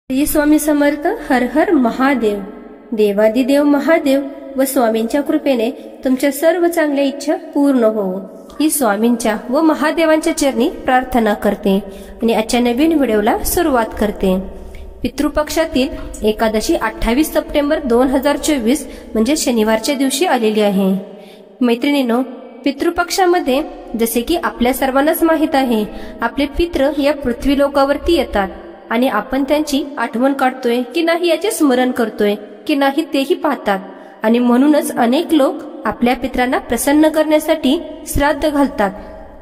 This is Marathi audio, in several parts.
श्री स्वामी समर्थ. हर हर महादेव. देवादिदेव महादेव व स्वामींच्या कृपेने तुमच्या सर्व चांगल्या इच्छा पूर्ण होवो ही स्वामींच्या व महादेवांच्या चरणी प्रार्थना करते आणि आजच्या नवीन व्हिडिओला सुरुवात करते. पितृपक्षातील एकादशी 28 सप्टेंबर 2024 म्हणजे शनिवारच्या दिवशी आलेली आहे. मैत्रिणींनो, पितृपक्षामध्ये जसे की आपल्या सर्वांनाच माहित आहे, आपले पितृ या पृथ्वी लोकावरती येतात आणि आपण त्यांची आठवण काढतोय की नाही याचे स्मरण करतोय की नाही तेही पाहतात. आणि म्हणूनच अनेक लोक आपल्या पितरांना प्रसन्न करण्यासाठी श्राद्ध घालतात,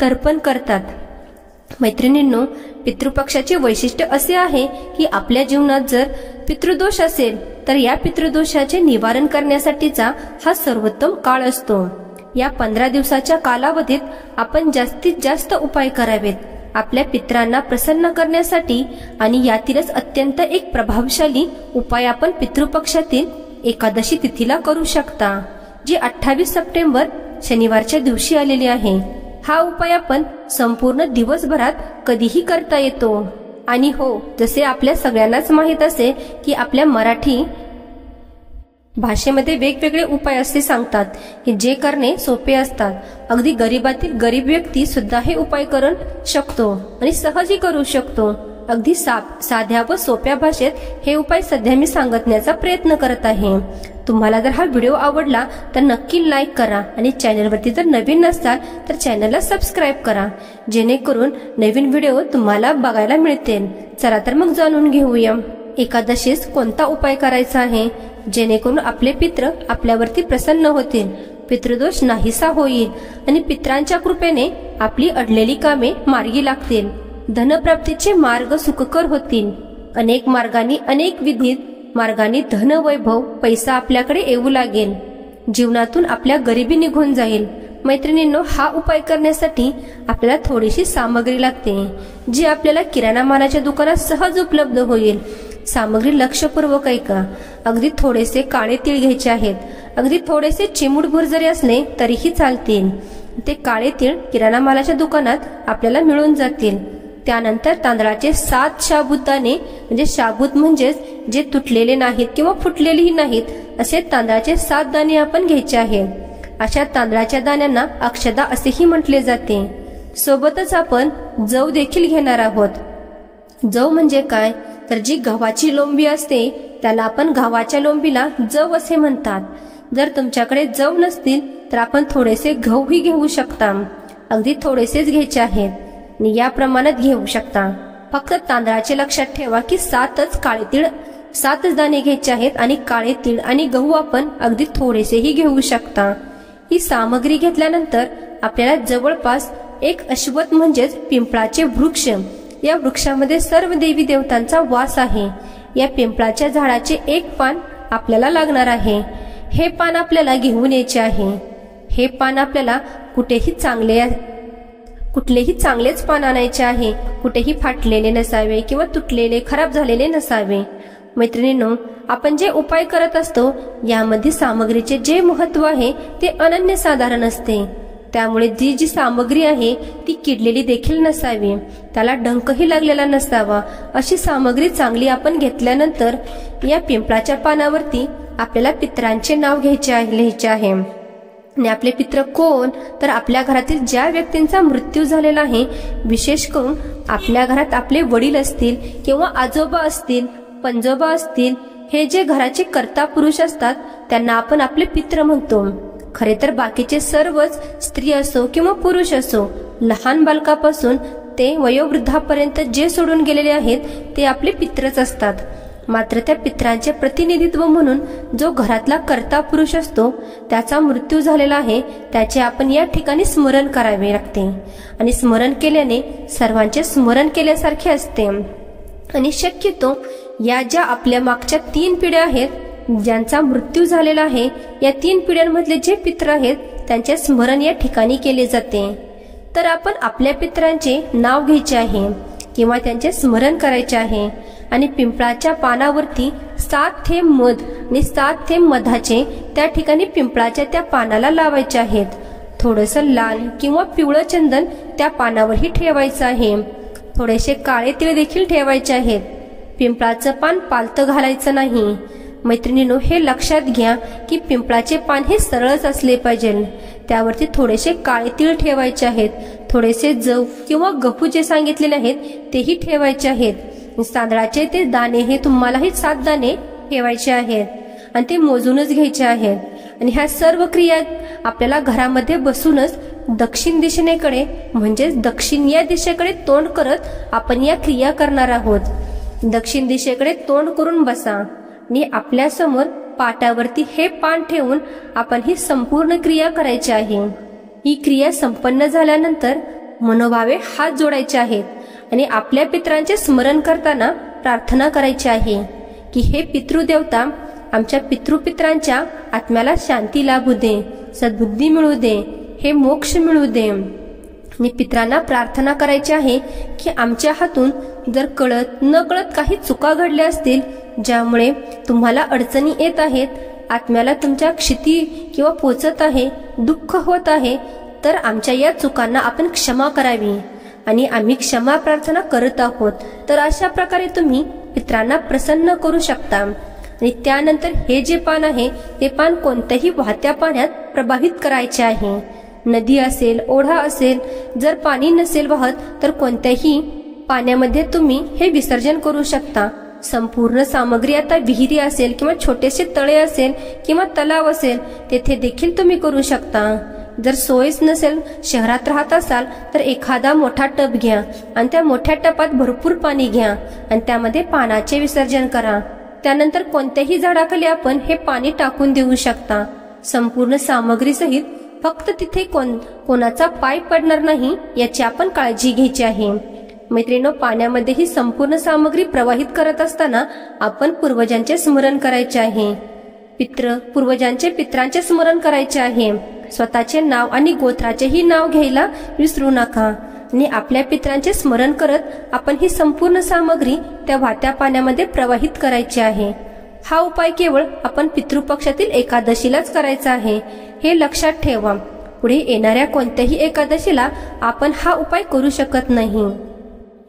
तर्पण करतात. मैत्रिणींनो, पितृपक्षाचे वैशिष्ट्य असे आहे की आपल्या जीवनात जर पितृदोष असेल तर या पितृदोषाचे निवारण करण्यासाठीचा हा सर्वोत्तम काळ असतो. या 15 दिवसाच्या कालावधीत आपण जास्तीत जास्त उपाय करावेत आपल्या पितरांना प्रसन्न करण्यासाठी. आणि यातीलच अत्यंत एक प्रभावशाली उपाय आपण पितृपक्षातील एकादशी तिथीला करू शकता, जी 28 सप्टेंबर शनिवारच्या दिवशी आलेली आहे. हा उपाय आपण संपूर्ण दिवसभरात कधीही करता येतो. आणि हो, जसे आपल्या सगळ्यांनाच माहित असेल की आपल्या मराठी भाषेमध्ये वेगवेगळे उपाय असे सांगतात की जे करणे सोपे असतात. अगदी गरीबातील गरीब व्यक्ती सुद्धा हे उपाय करू शकतो आणि सहजही करू शकतो. अगदी साध्या व सोप्या भाषेत हे उपाय सध्या मी सांगण्याचा प्रयत्न करत आहे. तुम्हाला जर हा व्हिडिओ आवडला तर नक्की लाईक करा आणि चॅनलवरती जर नवीन नसाल तर चॅनलला सबस्क्राईब करा, जेणेकरून नवीन व्हिडिओ तुम्हाला बघायला मिळतील. चला तर मग जाणून घेऊया एकादशीस कोणता उपाय करायचा आहे, जेणेकरून आपले पितृ आपल्यावरती प्रसन्न होतील, पितृदोष नाहीसा होईल आणि पितरांच्या कृपेने आपली अडलेली कामे मार्गी लागतील, धनप्राप्तीचे मार्ग सुखकर होतील. अनेक मार्गांनी, अनेक विधीत मार्गांनी धन, वैभव, पैसा आपल्याकडे येऊ लागेल. जीवनातून आपल्या गरिबी निघून जाईल. मैत्रिणींनो, हा उपाय करण्यासाठी आपल्याला थोडीशी सामग्री लागते, जी आपल्याला किराणा मालाच्या दुकानात सहज उपलब्ध होईल. सामग्री लक्षपूर्वक ऐका. अगदी थोडेसे काळे तीळ घ्यायचे आहेत. अगदी थोडेसे चिमूटभर जरी असले तरीही चालतील. ते काळे तीळ किराणा मालाच्या दुकानात आपल्याला मिळून जातील. त्यानंतर तांदळाचे 7 साबुदाणे, म्हणजे साबूत म्हणजेच जे तुटलेले नाहीत किंवा फुटलेलेही नाहीत, असे तांदळाचे 7 दाणे आपण घ्यायचे आहेत. अशा तांदळाच्या दाण्यांना अक्षदा असेही म्हटले जाते. सोबतच आपण जव देखील घेणार आहोत. जव म्हणजे काय, तर जी गव्हाची लोंबी असते त्याला आपण गव्हाच्या लोंबीला जव असे म्हणतात. जर तुमच्याकडे जव नसतील तर आपण थोडेसे गहूही घेऊ शकता. अगदी थोडेसेच घ्यायचे आहेत आणि या प्रमाणात घेऊ शकता. फक्त तांदळाचे लक्षात ठेवा की 7च काळे तीळ, 7च दाणे घ्यायचे आहेत आणि काळे तीळ आणि गहू आपण अगदी थोडेसेही घेऊ शकता. ही सामग्री घेतल्यानंतर आपल्याला जवळपास एक अश्वत्थ म्हणजेच पिंपळाचे वृक्ष, या वृक्षामध्ये सर्व देवी देवतांचा वास आहे. या पिंपळाच्या झाडाचे एक पान आपल्याला लागणार आहे. हे पान आपल्याला घेऊन यायचे आहे. हे पान आपल्याला कुठलेही चांगलेच पान आणायचे आहे. कुठेही फाटलेले नसावे किंवा तुटलेले, खराब झालेले नसावे. मैत्रिणींनो, आपण जे उपाय करत असतो यामध्ये सामग्रीचे जे महत्व आहे ते अनन्यसाधारण असते. त्यामुळे जी सामग्री आहे ती किडलेली देखील नसावी, त्याला डंकही लागलेला नसावा. अशी सामग्री चांगली आपण घेतल्यानंतर या पिंपळाच्या पानावरती आपल्याला पितरांचे नाव लिहायचे आहे. आणि आपले पित्र कोण, तर आपल्या घरातील ज्या व्यक्तींचा मृत्यू झालेला आहे, विशेष करून आपल्या घरात आपले वडील असतील किंवा आजोबा असतील, पंजोबा असतील, हे जे घराचे कर्ता पुरुष असतात त्यांना आपण आपले पित्र म्हणतो. खरे तर बाकीचे सर्वच, स्त्री असो किंवा पुरुष असो, लहान बालकापासून ते वयोवृद्धापर्यंत जे सोडून गेलेले आहेत ते आपले पित्रच असतात. मात्र त्या पित्रांचे प्रतिनिधित्व म्हणून जो घरातला कर्ता पुरुष असतो, त्याचा मृत्यू झालेला आहे, त्याचे आपण या ठिकाणी स्मरण करावे लागते. आणि स्मरण केल्याने सर्वांचे स्मरण केल्यासारखे असते. आणि शक्यतो या ज्या आपल्या मागच्या 3 पिढ्या आहेत ज्यांचा मृत्यू झालेला आहे, या 3 पिढ्यांमधले जे पित्र आहेत त्यांचे स्मरण या ठिकाणी केले जाते. तर आपण आपल्या पित्रांचे नाव घ्यायचे आहे किंवा त्यांचे स्मरण करायचे आहे. आणि पिंपळाच्या पानावरती 7 थेंब मध आणि 7 थेंब मधाचे त्या ठिकाणी पिंपळाच्या त्या पानाला लावायचे आहेत. थोडंसं लाल किंवा पिवळं चंदन त्या पानावरही ठेवायचं आहे. थोडेसे काळे तीळ देखील ठेवायचे आहेत. पिंपळाचं पान पालतं घालायचं नाही. मैत्रिणींनो, हे लक्षात घ्या की पिंपळाचे पान हे सरळच असले पाहिजे. त्यावरती थोडेसे काळे तीळ ठेवायचे आहेत, थोडेसे जव किंवा गहू जे सांगितलेले आहेत तेही ठेवायचे आहेत. तांदळाचे ते दाणे हे तुम्हालाही 7 दाणे ठेवायचे आहेत आणि ते मोजूनच घ्यायचे आहेत. आणि ह्या सर्व क्रिया आपल्याला घरामध्ये बसूनच दक्षिण दिशेकडे म्हणजेच दक्षिण या दिशेकडे तोंड करत आपण या क्रिया करणार आहोत. दक्षिण दिशेकडे तोंड करून बसा आणि आपल्या समोर पाटावरती हे पान ठेवून आपण ही संपूर्ण क्रिया करायची आहे. ही क्रिया संपन्न झाल्यानंतर मनोभावे हात जोडायचे आहेत आणि आपल्या पितरांचे स्मरण करताना प्रार्थना करायची आहे की हे पितृदेवता आमच्या पितृपित्रांच्या आत्म्याला शांती लाभू दे, सद्बुद्धी मिळू दे, हे मोक्ष मिळू दे. आणि पितरांना प्रार्थना करायची आहे की आमच्या हातून जर कळत न कळत काही चुका घडल्या असतील ज्यामुळे तुम्हाला अडचणी येत आहेत, आत्म्याला तुमच्या क्षिती किंवा पोचत आहे, दुःख होत आहे, तर आमच्या या चुकांना आपण क्षमा करावी आणि आम्ही क्षमा प्रार्थना करत आहोत. तर अशा प्रकारे तुम्ही पितरांना प्रसन्न करू शकता. आणि त्यानंतर हे जे पान आहे ते पान कोणत्याही वाहत्या पाण्यात प्रवाहित करायचे आहे. नदी असेल, ओढा असेल, जर पाणी नसेल वाहत तर कोणत्याही पाण्यामध्ये तुम्ही हे विसर्जन करू शकता. संपूर्ण सामग्री आता विहिरी असेल किंवा छोटेसे तळे असेल किंवा तलाव असेल तेथे देखील तुम्ही करू शकता. जर सोयच नसेल, शहरात राहत असाल तर एखादा मोठा टब घ्या आणि त्या मोठ्या टबात भरपूर पाणी घ्या आणि त्यामध्ये पानाचे विसर्जन करा. त्यानंतर कोणत्याही झाडाखाली आपण हे पाणी टाकून देऊ शकता संपूर्ण सामग्री सहित. फक्त तिथे कोणाचा पाय पडणार नाही याची आपण काळजी घ्यायची आहे. मैत्रिणींनो, पाण्यामध्ये ही संपूर्ण सामग्री प्रवाहित करत असताना आपण पूर्वजांचे स्मरण करायचे आहे. पित्रांचे स्मरण करायचे आहे. स्वतःचे नाव आणि गोत्राचेही नाव घ्यायला विसरू नका. आणि आपल्या पित्रांचे स्मरण करत आपण ही संपूर्ण सामग्री त्या वाहत्या पाण्यामध्ये प्रवाहित करायची आहे. हा उपाय केवळ आपण पितृपक्षातील एकादशीलाच करायचा आहे, हे लक्षात ठेवा. पुढे येणाऱ्या कोणत्याही एकादशीला आपण हा उपाय करू शकत नाही.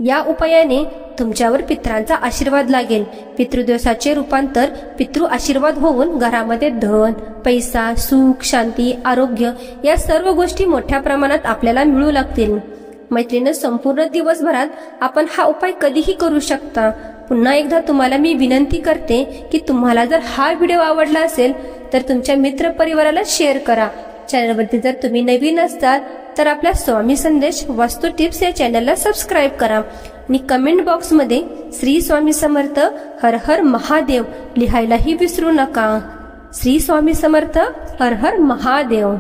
या उपायाने तुमच्यावर पितरांचा आशीर्वाद लागेल. पितृदिवसाचे रूपांतर पितृ आशीर्वाद होऊन घरामध्ये धन, पैसा, सुख, शांती, आरोग्य या सर्व गोष्टी मोठ्या प्रमाणात आपल्याला मिळू लागतील. मैत्रिणी, संपूर्ण दिवसभरात आपण हा उपाय कधीही करू शकता. पुन्हा एकदा तुम्हाला मी विनंती करते की तुम्हाला जर हा व्हिडिओ आवडला असेल तर तुमच्या मित्र परिवाराला शेअर करा. चॅनलवरती जर तुम्ही नवीन असताल तर आपल्या स्वामी संदेश वास्तू टिप्स या चॅनलला सबस्क्राईब करा आणि कमेंट बॉक्समध्ये श्री स्वामी समर्थ हर हर महादेव लिहायलाही विसरू नका. श्री स्वामी समर्थ हर हर महादेव.